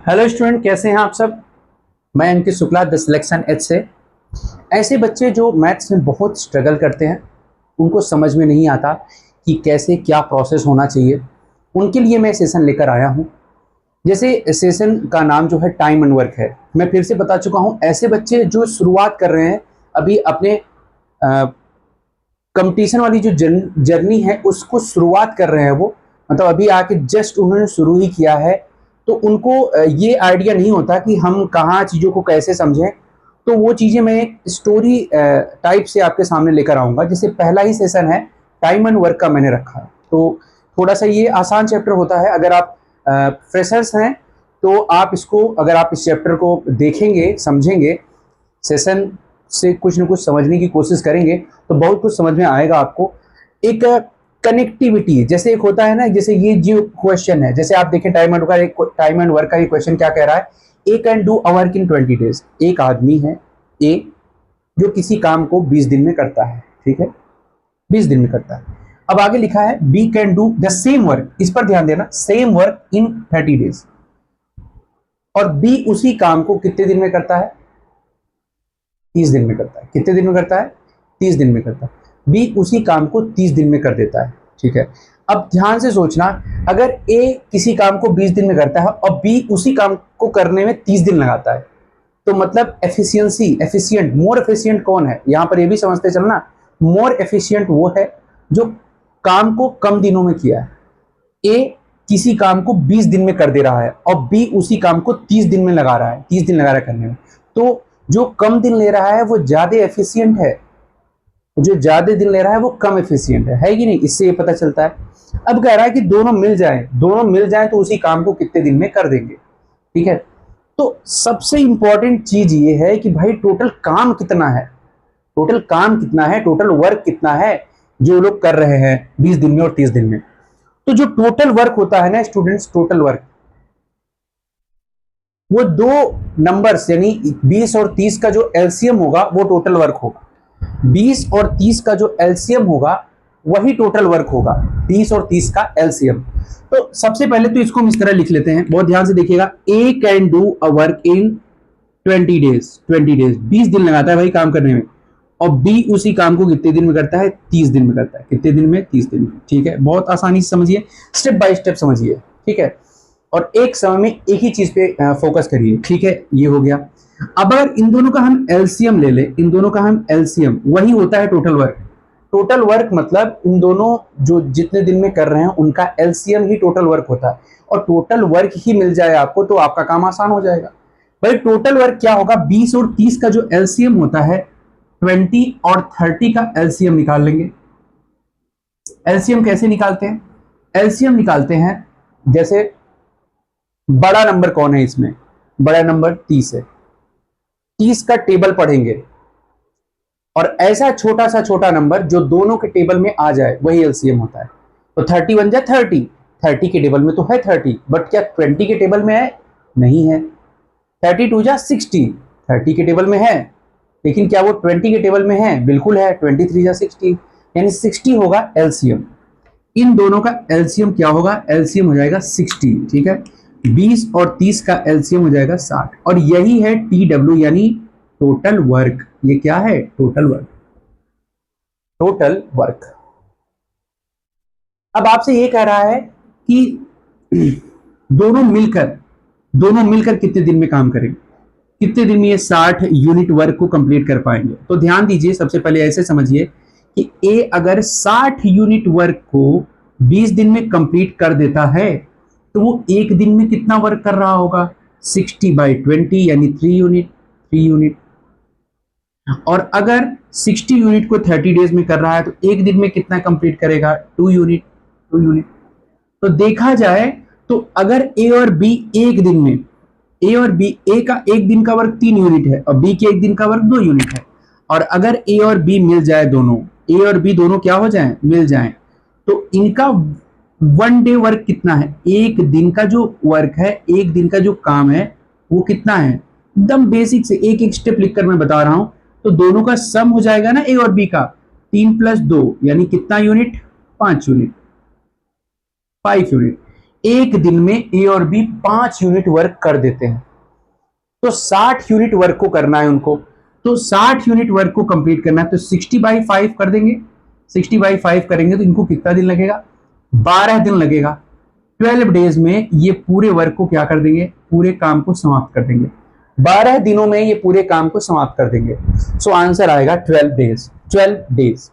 Hello student, कैसे हैं आप सब। मैं अंकित शुक्ला, द सिलेक्शन एच से। ऐसे बच्चे जो मैथ्स में बहुत स्ट्रगल करते हैं, उनको समझ में नहीं आता कि कैसे क्या प्रोसेस होना चाहिए, उनके लिए मैं सेशन लेकर आया हूं। जैसे सेशन का नाम जो है टाइम एंड वर्क है, मैं फिर से बता चुका हूं। ऐसे बच्चे जो शुरुआत कर रहे हैं अभी अपने कंपटीशन वाली जो जर्नी है उसको शुरुआत कर रहे हैं, वो मतलब अभी आके जस्ट उन्होंने शुरू ही किया है, तो उनको ये आइडिया नहीं होता कि हम कहाँ चीज़ों को कैसे समझें। तो वो चीज़ें मैं एक स्टोरी टाइप से आपके सामने लेकर आऊँगा। जैसे पहला ही सेशन है टाइम एंड वर्क का मैंने रखा है, तो थोड़ा सा ये आसान चैप्टर होता है। अगर आप फ्रेशर्स हैं तो आप इसको, अगर आप इस चैप्टर को देखेंगे, समझेंगे, सेशन से कुछ न कुछ समझने की कोशिश करेंगे तो बहुत कुछ समझ में आएगा आपको। एक कनेक्टिविटी जैसे एक होता है ना, जैसे ये जो क्वेश्चन है, जैसे आप देखें टाइम एंड वर्क का ये क्वेश्चन क्या कह रहा है। A can do a work in 20 days. एक आदमी है ए जो किसी काम को 20 दिन में करता है, ठीक है, 20 दिन में करता है। अब आगे लिखा है B can do the same work, इस पर ध्यान देना, सेम वर्क इन 30 डेज। और बी उसी काम को कितने दिन में करता है? 30 दिन में करता है। कितने दिन में करता है? 30 दिन में करता है। बी उसी काम को 30 दिन में कर देता है, ठीक है। अब ध्यान से सोचना, अगर ए किसी काम को 20 दिन में करता है और बी उसी काम को करने में 30 दिन लगाता है, तो मतलब एफिशिएंट, मोर एफिशिएंट कौन है? यहां पर ये भी समझते चलना, मोर एफिशिएंट वो है जो काम को कम दिनों में किया है। ए किसी काम को 20 दिन में कर दे रहा है और बी उसी काम को 30 दिन में लगा रहा है, 30 दिन लगा रहा है करने में। तो जो कम दिन ले रहा है वो ज्यादा एफिशिएंट है, जो ज्यादा दिन ले रहा है वो कम एफिशिएंट है कि नहीं? इससे ये पता चलता है। अब कह रहा है कि दोनों मिल जाए तो उसी काम को कितने दिन में कर देंगे, ठीक है। तो सबसे इंपॉर्टेंट चीज ये है कि भाई टोटल काम कितना है, टोटल काम कितना है, टोटल वर्क कितना है जो लोग कर रहे हैं 20 दिन में और 30 दिन में। तो जो टोटल वर्क होता है ना स्टूडेंट्स, टोटल वर्क वो दो नंबर्स यानी 20 और 30 का जो एलसीएम होगा वो टोटल वर्क होगा। 20 और 30 का जो एलसीएम होगा वही टोटल वर्क होगा, 20 और 30 का एलसीएम। तो सबसे पहले तो इसको हम इस तरह लिख लेते हैं, बहुत ध्यान से देखिएगा। A can do a work in 20 days, 20 days 20 दिन लगाता है भाई काम करने में, और बी उसी काम को कितने दिन में करता है? 30 दिन में करता है। कितने दिन में? 30 दिन में, ठीक है। बहुत आसानी से समझिए, स्टेप बाय स्टेप समझिए, ठीक है। और एक समय में एक ही चीज पे फोकस करिए, ठीक है। ये हो गया। अब अगर इन दोनों का हम एलसीएम ले ले, इन दोनों का हम एलसीएम, वही होता है टोटल वर्क। टोटल वर्क मतलब इन दोनों जो जितने दिन में कर रहे हैं उनका एलसीएम ही टोटल वर्क होता है। और टोटल वर्क ही मिल जाए आपको तो आपका काम आसान हो जाएगा। भाई टोटल वर्क क्या होगा? 20 और 30 का जो एलसीएम होता है, 20 और 30 का एलसीएम निकाल लेंगे। एलसीएम कैसे निकालते हैं? एलसीएम निकालते हैं, जैसे बड़ा नंबर कौन है इसमें? बड़ा नंबर 30 है। 30 का टेबल पढ़ेंगे और ऐसा छोटा सा छोटा नंबर जो दोनों के टेबल में आ जाए वही एलसीएम होता है। तो 30 बन जाए 30, 30 के टेबल में तो है 30, बट क्या 20 के टेबल में है? नहीं है। 32 जा 60, 30 के टेबल में है, लेकिन क्या वो 20 के टेबल में है? बिल्कुल है। 23 जा 60, यानी 60 होगा एलसीएम। इन दोनों का एलसीएम क्या होगा? एलसीएम हो जाएगा 60, ठीक है। 20 और 30 का एलसीएम हो जाएगा 60, और यही है टीडब्ल्यू यानी टोटल वर्क। ये क्या है? Total work, total work. अब आपसे ये कह रहा है कि दोनों मिलकर कितने दिन में काम करेंगे, कितने दिन में ये 60 यूनिट वर्क को कंप्लीट कर पाएंगे। तो ध्यान दीजिए, सबसे पहले ऐसे समझिए कि ए अगर 60 यूनिट वर्क को 20 दिन में कंप्लीट कर देता है तो वो एक दिन में कितना वर्क कर रहा होगा? 60/20 यानी 3 यूनिट। और अगर 60 यूनिट को 30 डेज में कर रहा है तो एक दिन में कितना कंप्लीट करेगा? 2 यूनिट। तो देखा जाए तो अगर ए और बी एक दिन में, ए का एक दिन का वर्क 3 यूनिट है और बी के एक दिन का वर्क 2 यूनिट है, और अगर ए और बी मिल जाए, दोनों ए और बी दोनों क्या हो जाए? मिल जाए, तो इनका 1 डे वर्क कितना है? एक दिन का जो वर्क है, एक दिन का जो काम है वो कितना है? एकदम बेसिक से एक एक स्टेप लिखकर मैं बता रहा हूं। तो दोनों का सम हो जाएगा ना ए और बी का, 3 + 2 यानी कितना यूनिट? 5 unit, 5 unit. एक दिन में ए और बी 5 यूनिट वर्क कर देते हैं, तो 60 यूनिट वर्क को करना है उनको। तो 60 यूनिट वर्क को कंप्लीट करना है, तो 60/5 कर देंगे। 60/5 करेंगे तो इनको कितना दिन लगेगा? 12 दिन लगेगा। 12 डेज में ये पूरे वर्क को क्या कर देंगे? पूरे काम को समाप्त कर देंगे। 12 दिनों में ये पूरे काम को समाप्त कर देंगे। सो आंसर आएगा 12 डेज। 12 days,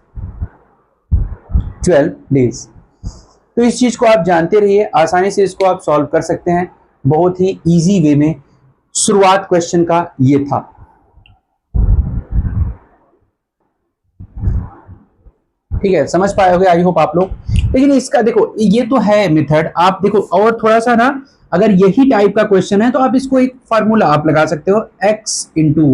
12 days. तो इस चीज को आप जानते रहिए, आसानी से इसको आप सॉल्व कर सकते हैं, बहुत ही इजी वे में। शुरुआत क्वेश्चन का ये था। ठीक है, समझ पाए होंगे आई होप आप लोग। लेकिन इसका देखो, ये तो है मेथड, आप देखो और थोड़ा सा ना, अगर यही टाइप का क्वेश्चन है तो आप इसको एक फार्मूला आप लगा सकते हो, x into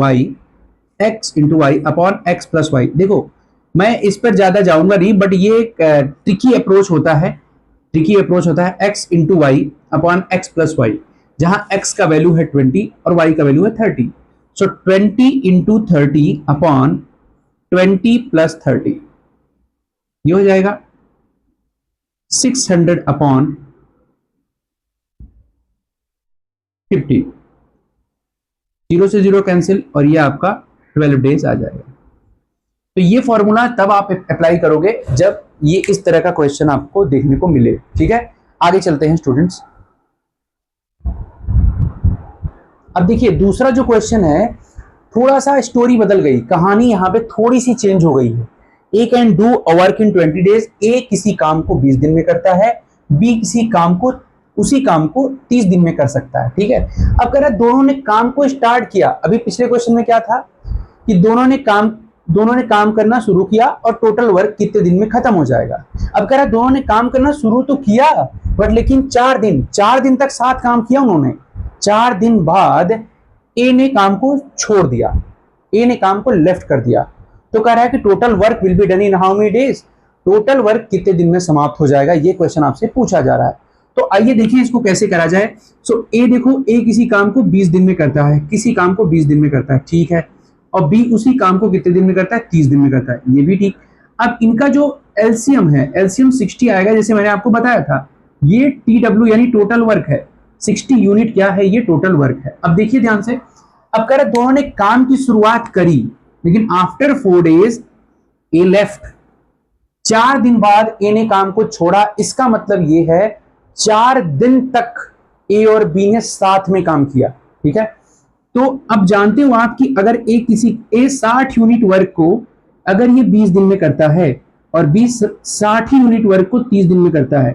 Y upon x plus Y. देखो मैं इस पर ज्यादा जाऊंगा नहीं, बट ये एक ट्रिकी अप्रोच होता है, x into Y upon X plus Y, जहां x का वैल्यू है 20 और y का वैल्यू है 30। सो 20 इंटू 30 अपॉन 20 प्लस 30, ये हो जाएगा 600 अपॉन 50। 0 से 0 कैंसिल और ये आपका 12 डेज आ जाएगा। तो ये फॉर्मूला तब आप अप्लाई करोगे जब ये इस तरह का क्वेश्चन आपको देखने को मिले। ठीक है, आगे चलते हैं स्टूडेंट्स। अब देखिए दूसरा जो क्वेश्चन है, थोड़ा सा स्टोरी बदल गई, कहानी यहां पे थोड़ी सी चेंज हो गई है। A can do a work in 20 days. A किसी काम को 20 दिन में करता है, बी किसी काम को उसी काम को 30 दिन में कर सकता है। ठीक है, अब कह रहा है दोनों ने काम को स्टार्ट किया। अभी पिछले क्वेश्चन में क्या था कि दोनों ने काम करना शुरू किया और टोटल वर्क कितने दिन में खत्म हो जाएगा। अब कह रहा है दोनों ने काम करना शुरू तो किया, बट लेकिन 4 दिन तक साथ काम किया उन्होंने। 4 दिन बाद ए ने काम को छोड़ दिया, ए ने काम को लेफ्ट कर दिया। तो कह रहा है कि total work will be done in how many days. Total work कितने दिन में समाप्त हो जाएगा, ये क्वेश्चन आपसे पूछा जा रहा है। तो आइए देखिए इसको कैसे करा जाए। सो ए देखो, ए किसी काम को 20 दिन में करता है, किसी काम को 20 दिन में करता है, ठीक है। और बी उसी काम को कितने दिन में करता है? 30 दिन में करता है, ये भी ठीक। अब इनका जो एलसीएम है, एलसीएम 60 आएगा, जैसे मैंने आपको बताया था। ये TW यानी टोटल वर्क है, 60 यूनिट क्या है? ये टोटल वर्क है। अब देखिए ध्यान से, अब कह रहा दोनों ने काम की शुरुआत करी, लेकिन आफ्टर 4 डेज ए लेफ्ट। 4 दिन बाद ए ने काम को छोड़ा। इसका मतलब ये है 4 दिन तक ए और बी ने साथ में काम किया। ठीक है, तो अब जानते हो आप कि अगर ए 60 यूनिट वर्क को अगर ये 20 दिन में करता है और बी 60 यूनिट वर्क को 30 दिन में करता है,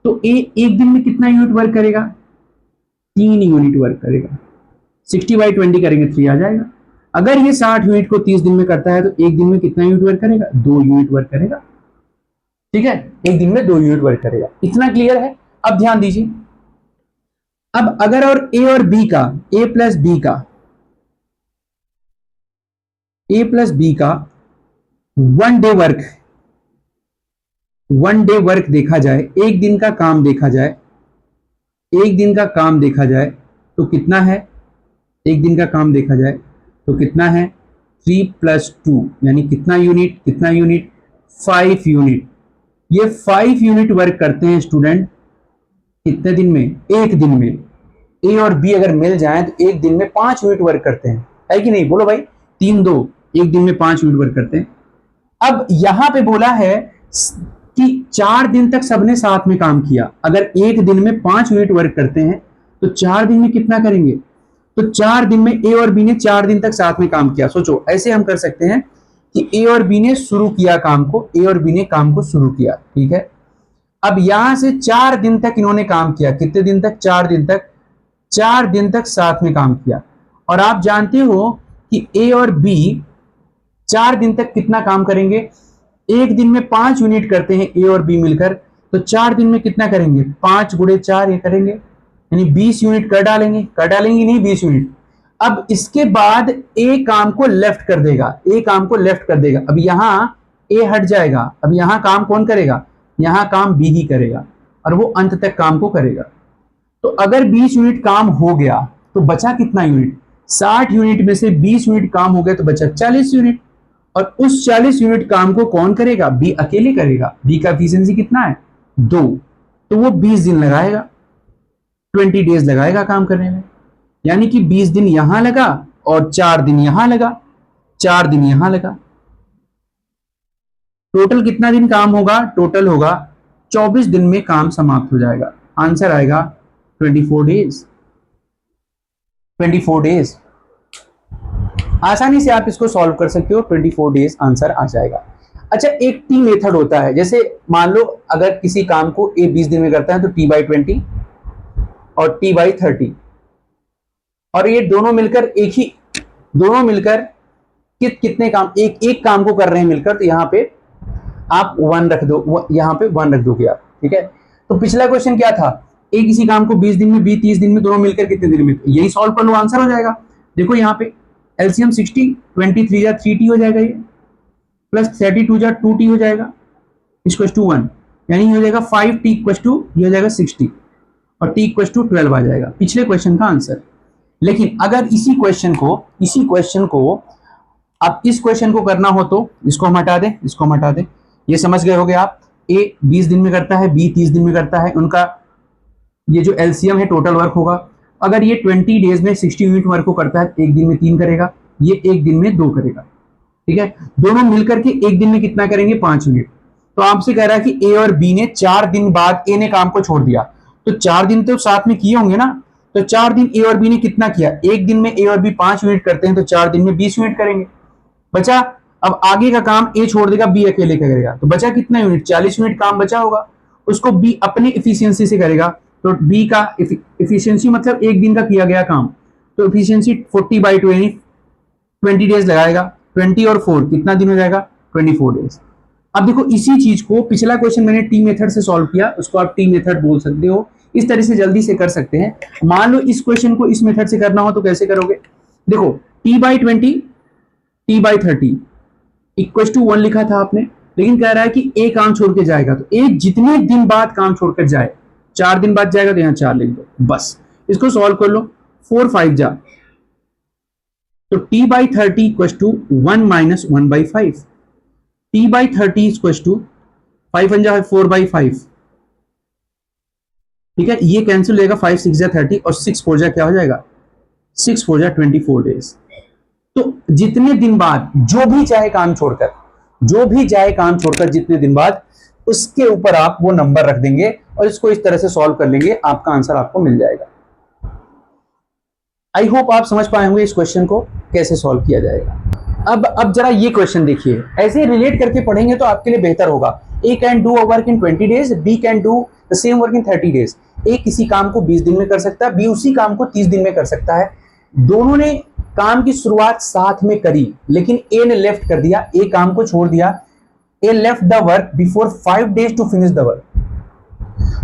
तो ए एक दिन में कितना यूनिट वर्क करेगा? 3 यूनिट वर्क करेगा। 60/20 करेंगे 3 आ जाएगा। अगर ये 60 यूनिट को 30 दिन में करता है तो एक दिन में कितना यूनिट वर्क करेगा? 2 यूनिट वर्क करेगा। ठीक है, एक दिन में 2 यूनिट वर्क करेगा। इतना क्लियर है? अब ध्यान दीजिए, अब अगर और ए और बी का, ए प्लस बी का 1 डे वर्क देखा जाए, एक दिन का काम देखा जाए, तो कितना है? एक दिन का काम देखा जाए तो कितना है? 3 + 2 यानी कितना यूनिट? 5 यूनिट। ये 5 यूनिट वर्क करते हैं स्टूडेंट कितने दिन में? एक दिन में। ए और बी अगर मिल जाए तो एक दिन में 5 यूनिट वर्क करते हैं, है कि नहीं? बोलो भाई, 3 2 एक दिन में 5 यूनिट वर्क करते हैं। अब यहां पे बोला है कि 4 दिन तक सबने साथ में काम किया। अगर एक दिन में 5 यूनिट वर्क करते हैं तो 4 दिन में कितना करेंगे? तो 4 दिन में ए और बी ने 4 दिन तक साथ में काम किया। सोचो, ऐसे हम कर सकते हैं कि ए और बी ने शुरू किया काम को, शुरू किया। ठीक है, अब यहां से 4 दिन तक इन्होंने काम किया। कितने दिन तक? 4 दिन तक। 4 दिन तक साथ में काम किया। और आप जानते हो कि ए और बी 4 दिन तक कितना काम करेंगे? एक दिन में 5 यूनिट करते हैं ए और बी मिलकर, तो 4 दिन में कितना करेंगे? 5 × 4 ये करेंगे, यानी 20 यूनिट कर डालेंगे नहीं, 20 यूनिट। अब इसके बाद ए काम को लेफ्ट कर देगा, अब यहां ए हट जाएगा। अब यहां काम कौन करेगा? यहां काम बी ही करेगा और वो अंत तक काम को करेगा। तो अगर 20 यूनिट काम हो गया तो बचा कितना यूनिट? 60 यूनिट में से 20 यूनिट काम हो गया तो बचा 40 यूनिट। और उस 40 यूनिट काम को कौन करेगा? बी अकेले करेगा। बी का एफिशिएंसी कितना है? 2, तो वो 20 दिन लगाएगा। 20 डेज लगाएगा काम करने में, यानी कि 20 दिन यहां लगा और 4 दिन यहां लगा, 4 दिन यहां लगा। टोटल कितना दिन काम होगा? टोटल होगा 24 दिन में काम समाप्त हो जाएगा। आंसर आएगा 24 डेज। 24 डेज आसानी से आप इसको सॉल्व कर सकते हो, 24 डेज आंसर आ जाएगा। अच्छा, एक टी मेथड होता है, जैसे मान लो अगर किसी काम को ए 20 दिन में करता है तो T/20 और T/30, और ये दोनों मिलकर कितने काम, एक काम को कर रहे हैं मिलकर, तो यहाँ पे आप 1 रख दो, यहाँ पे 1 रख दोगे आप, ठीक है। तो पिछला क्वेश्चन क्या था? ए किसी काम को 20 दिन में, बी 30 दिन में, दोनों मिलकर कितने दिन में? यही सॉल्व कर लो, आंसर हो जाएगा। देखो यहाँ पे एलसीएम 60, 23 जा 3t हो जाएगा, ये प्लस 32 जा 2t हो जाएगा, इक्वल टू 1, यानी हो जाएगा 5t इक्वल टू, ये हो जाएगा 60 और t इक्वल टू 12 आ जाएगा, पिछले क्वेश्चन का आंसर। लेकिन अगर इसी क्वेश्चन को अब इस क्वेश्चन को करना हो तो इसको हम हटा दें, इसको हम हटा दें। ये समझ गए होगे आप, ए 20 दिन में करता है, बी 30 दिन में करता है, उनका ये जो एलसीएम है टोटल वर्क होगा। अगर ये 20 डेज में 60 यूनिट वर्क को करता है, एक दिन में 3 करेगा, ये एक दिन में 2 करेगा, ठीक है। दोनों मिलकर के एक दिन में कितना करेंगे? 5 यूनिट। तो आपसे कह रहा है कि ए और बी ने 4 दिन बाद ए ने काम को छोड़ दिया, तो 4 दिन तो साथ में किए होंगे ना, तो 4 दिन ए और बी ने कितना किया? एक दिन में ए और बी 5 यूनिट करते हैं, तो 4 दिन में 20 यूनिट करेंगे। बचा, अब आगे का काम ए छोड़ देगा, बी अकेले करेगा, तो बचा कितना यूनिट? 40 यूनिट काम बचा होगा, उसको बी अपनी इफिशियंसी से करेगा। तो बी का इफिशियंसी मतलब एक दिन का किया गया काम, तो इफिशियंसी 40/20, 20 डेज लगाएगा, 20 और 4 कितना दिन हो जाएगा? 24 डेज। अब देखो इसी चीज को, पिछला क्वेश्चन मैंने टी मेथड से सॉल्व किया, उसको आप टी मेथड बोल सकते हो, इस तरह से जल्दी से कर सकते हैं। मान लो इस क्वेश्चन को इस मेथड से करना हो तो कैसे करोगे? देखो T/20, T/30 इक्वल टू 1 लिखा था आपने, लेकिन कह रहा है कि ए काम छोड़ के जाएगा, तो ए जितने दिन बाद काम छोड़कर जाए, 4 दिन बाद जाएगा, तो यहां 4 लिख दो, बस इसको सॉल्व कर लो। 4 5 जा, तो T/30 equal to 1 minus 1/5, T/30 equal to 5 जा 4/5, ठीक है। ये कैंसिल हो जाएगा, 5 6 जा 30 और 6 4 जा क्या हो जाएगा? 6 4 जा 24 डेज। तो जितने दिन बाद जो भी चाहे काम छोड़कर जितने दिन बाद, उसके ऊपर आप वो नंबर रख देंगे और इसको इस तरह से सॉल्व कर लेंगे, आपका आंसर आपको मिल जाएगा। आई होप आप समझ पाए होंगे इस क्वेश्चन को कैसे सॉल्व किया जाएगा। अब जरा ये क्वेश्चन देखिए, ऐसे रिलेट करके पढ़ेंगे तो आपके लिए बेहतर होगा। A can do a work in 20 days, B can do the same work in 30 days. A किसी काम को 20 दिन में कर सकता है, बी उसी काम को 30 दिन में कर सकता है। दोनों ने काम की शुरुआत साथ में करी, लेकिन ए ने लेफ्ट कर दिया, ए काम को छोड़ दिया। A left the work before 5 days to finish the work.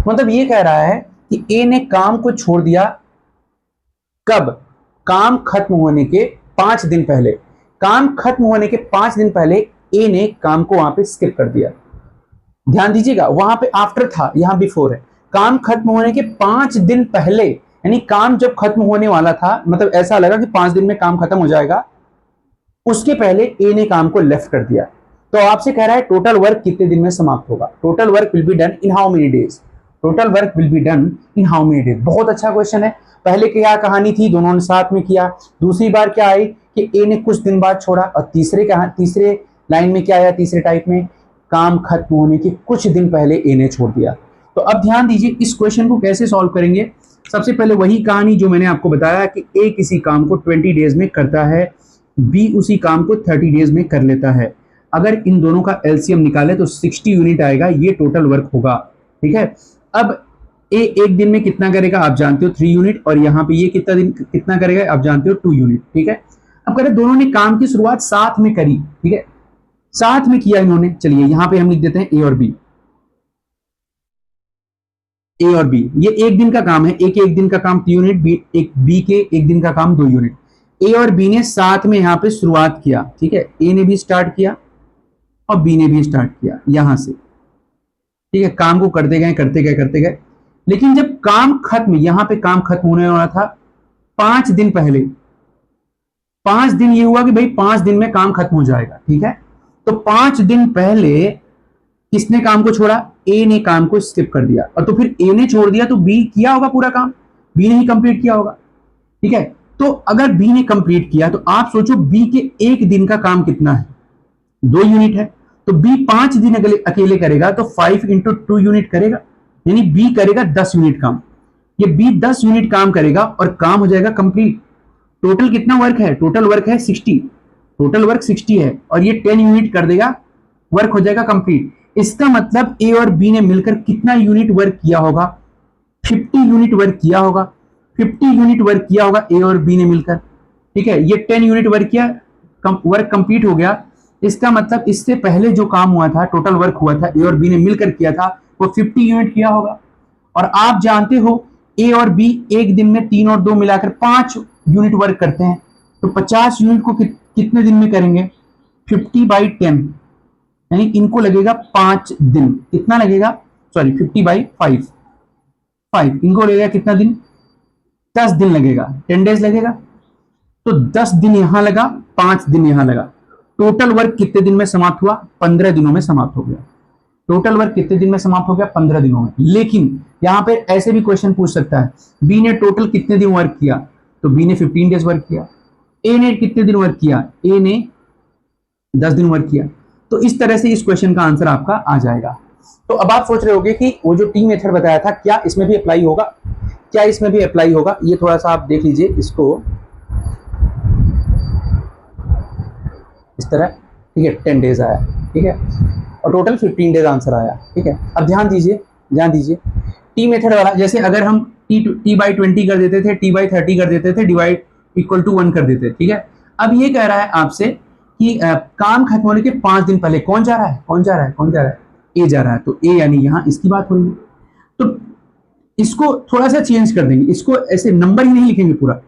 मतलब ये कह रहा है कि ए ने काम को छोड़ दिया कब? काम खत्म होने के 5 दिन पहले। काम खत्म होने के 5 दिन पहले ए ने काम को वहां पे स्किप कर दिया। ध्यान दीजिएगा, वहां पे आफ्टर था, यहां बिफोर है। काम खत्म होने के 5 दिन पहले, यानी काम जब खत्म होने वाला था, मतलब ऐसा लगा कि 5 दिन में काम खत्म हो जाएगा, उसके पहले ए ने काम को लेफ्ट कर दिया। तो आपसे कह रहा है टोटल वर्क कितने दिन में समाप्त होगा? Total work will be done in how many days? Total work will be done in how many days? बहुत अच्छा क्वेश्चन है। पहले क्या कहानी थी? दोनों ने साथ में किया। दूसरी बार क्या आई कि ए ने कुछ दिन बाद छोड़ा, और तीसरे लाइन में क्या आया? तीसरे टाइप में काम खत्म होने के कुछ दिन पहले ए ने छोड़ दिया। तो अब ध्यान दीजिए, इस क्वेश्चन को कैसे सॉल्व करेंगे। सबसे पहले वही कहानी जो मैंने आपको बताया कि ए किसी काम को 20 डेज में करता है, बी उसी काम को 30 डेज में कर लेता है। अगर इन दोनों का एलसीएम निकाले तो 60 यूनिट आएगा, ये टोटल वर्क होगा, ठीक है। अब ए एक दिन में कितना करेगा आप जानते हो, 3 यूनिट, और यहाँ पे ये कितना करेगा आप जानते हो, 2 यूनिट, ठीक है। अब कह रहे दोनों ने काम की शुरुआत साथ में करी, ठीक है, साथ में किया इन्होंने। चलिए यहाँ पे हम लिख देते हैं ए और बी। ए और बी ये एक दिन का काम है, ए के एक दिन का काम 3 यूनिट, बी के एक दिन का काम 2 यूनिट। ए और बी ने साथ में यहाँ पे शुरुआत किया, ठीक है। ए ने भी स्टार्ट किया और बी ने भी स्टार्ट किया यहां से, ठीक है। काम को करते गए, लेकिन जब काम खत्म, यहां पे काम खत्म होने वाला था 5 दिन पहले, 5 दिन ये हुआ कि भाई 5 दिन में काम खत्म हो जाएगा, ठीक है। तो 5 दिन पहले किसने काम को छोड़ा? ए ने काम को स्किप कर दिया, और तो फिर ए ने छोड़ दिया तो बी किया होगा पूरा काम। बी ने ही कंप्लीट किया होगा, ठीक है। तो अगर बी ने कंप्लीट किया तो आप सोचो बी के एक दिन का काम कितना है, 2 यूनिट है। तो बी 5 दिन अकेले करेगा तो 5 इंटू 2 यूनिट करेगा, यानी बी करेगा 10 यूनिट काम। ये बी 10 यूनिट काम करेगा और काम हो जाएगा कंप्लीट। टोटल कितना वर्क है, टोटल वर्क है 60, टोटल वर्क 60 है और ये 10 यूनिट कर देगा, वर्क हो जाएगा कंप्लीट। इसका मतलब ए और बी ने मिलकर कितना यूनिट वर्क किया होगा, 50 यूनिट वर्क किया होगा, 50 यूनिट वर्क किया होगा ए और बी ने मिलकर, ठीक है। ये 10 यूनिट वर्क किया, वर्क कंप्लीट हो गया। इसका मतलब इससे पहले जो काम हुआ था, टोटल वर्क हुआ था ए और बी ने मिलकर किया था, वो 50 यूनिट किया होगा। और आप जानते हो ए और बी एक दिन में 3 और 2 मिलाकर 5 यूनिट वर्क करते हैं, तो 50 यूनिट को कितने दिन में करेंगे, 50/10, यानी इनको लगेगा 5 दिन। कितना लगेगा, सॉरी 50/5, इनको लगेगा कितना दिन, 10 दिन लगेगा, 10 डेज लगेगा। तो 10 दिन यहां लगा, 5 दिन यहां लगा। टोटल वर्क कितने दिन में समाप्त हुआ, 15 दिनों में समाप्त हो गया। टोटल वर्क कितने दिन में समाप्त हो गया, 15 दिनों में। लेकिन यहां पे ऐसे भी क्वेश्चन पूछ सकता है, बी ने टोटल कितने दिन वर्क किया, तो बी ने 15 डेज वर्क किया। ए ने कितने दिन वर्क किया, ए ने 10 दिन वर्क किया। तो इस तरह से इस क्वेश्चन का आंसर आपका आ जाएगा। तो अब आप सोच रहे होंगे कि वो जो टी मेथड बताया था क्या इसमें भी अप्लाई होगा, क्या इसमें भी अप्लाई होगा। ये थोड़ा सा आप देख लीजिए इसको इस तरह, ठीक है। 10 डेज आया, ठीक है, और टोटल 15 डेज आंसर आया, ठीक है। अब ध्यान दीजिए, ध्यान दीजिए, टी मेथड वाला जैसे अगर हम t/20 कर देते थे, t/30 कर देते थे, डिवाइड इक्वल टू 1 कर देते, ठीक है। अब ये कह रहा है आपसे कि काम खत्म होने के 5 दिन पहले कौन जा रहा है, कौन जा रहा है, कौन जा रहा है, ए जा रहा है। तो ए यानी यहां इसकी बात हो रही है। तो इसको थोड़ा सा चेंज कर देंगे, इसको ऐसे नंबर ही नहीं लिखेंगे पूरा,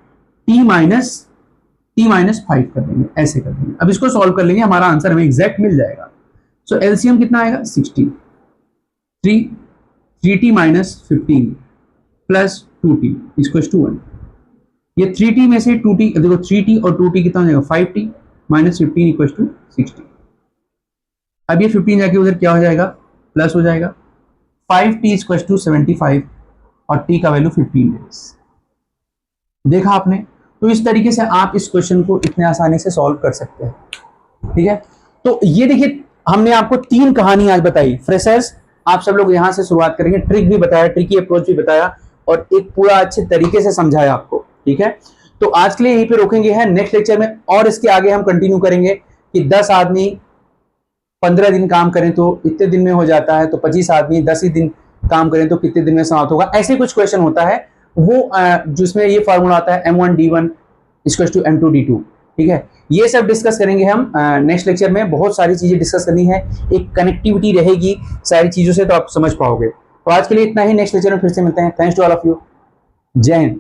t-5 कर देंगे, ऐसे कर देंगे। अब इसको सॉल्व कर लेंगे, हमारा आंसर हमें एग्जैक्ट मिल जाएगा। सो एलसीएम कितना आएगा, 60, 3t minus 15 plus 2t equal to 1। ये 3t में से 2t, देखो 3t और 2t कितना हो जाएगा, 5t माइनस 15 इक्वल टू 60। अब ये 15 जाके उधर क्या हो जाएगा, प्लस हो जाएगा। 5t इक्वल टू 75 और t का वैल्यू 15 डेज। देखा आपने। तो इस तरीके से आप इस क्वेश्चन को इतने आसानी से सॉल्व कर सकते हैं, ठीक है। तो ये देखिए हमने आपको 3 कहानी आज बताई। फ्रेशर्स आप सब लोग यहां से शुरुआत करेंगे, ट्रिक भी बताया, ट्रिकी अप्रोच भी बताया और एक पूरा अच्छे तरीके से समझाया आपको, ठीक है। तो आज के लिए यहीं पे रोकेंगे हैं, नेक्स्ट लेक्चर में और इसके आगे हम कंटिन्यू करेंगे कि 10 आदमी 15 दिन काम करें तो इतने दिन में हो जाता है, तो 25 आदमी 10 ही दिन काम करें तो कितने दिन में समाप्त होगा। ऐसे कुछ क्वेश्चन होता है वो जिसमें ये फॉर्मूला आता है m1d1 इक्वल टू m2d2, ठीक है। ये सब डिस्कस करेंगे हम नेक्स्ट लेक्चर में। बहुत सारी चीजें डिस्कस करनी है, एक कनेक्टिविटी रहेगी सारी चीजों से, तो आप समझ पाओगे। तो आज के लिए इतना ही, नेक्स्ट लेक्चर में फिर से मिलते हैं। Thanks to all of you, जय हिंद।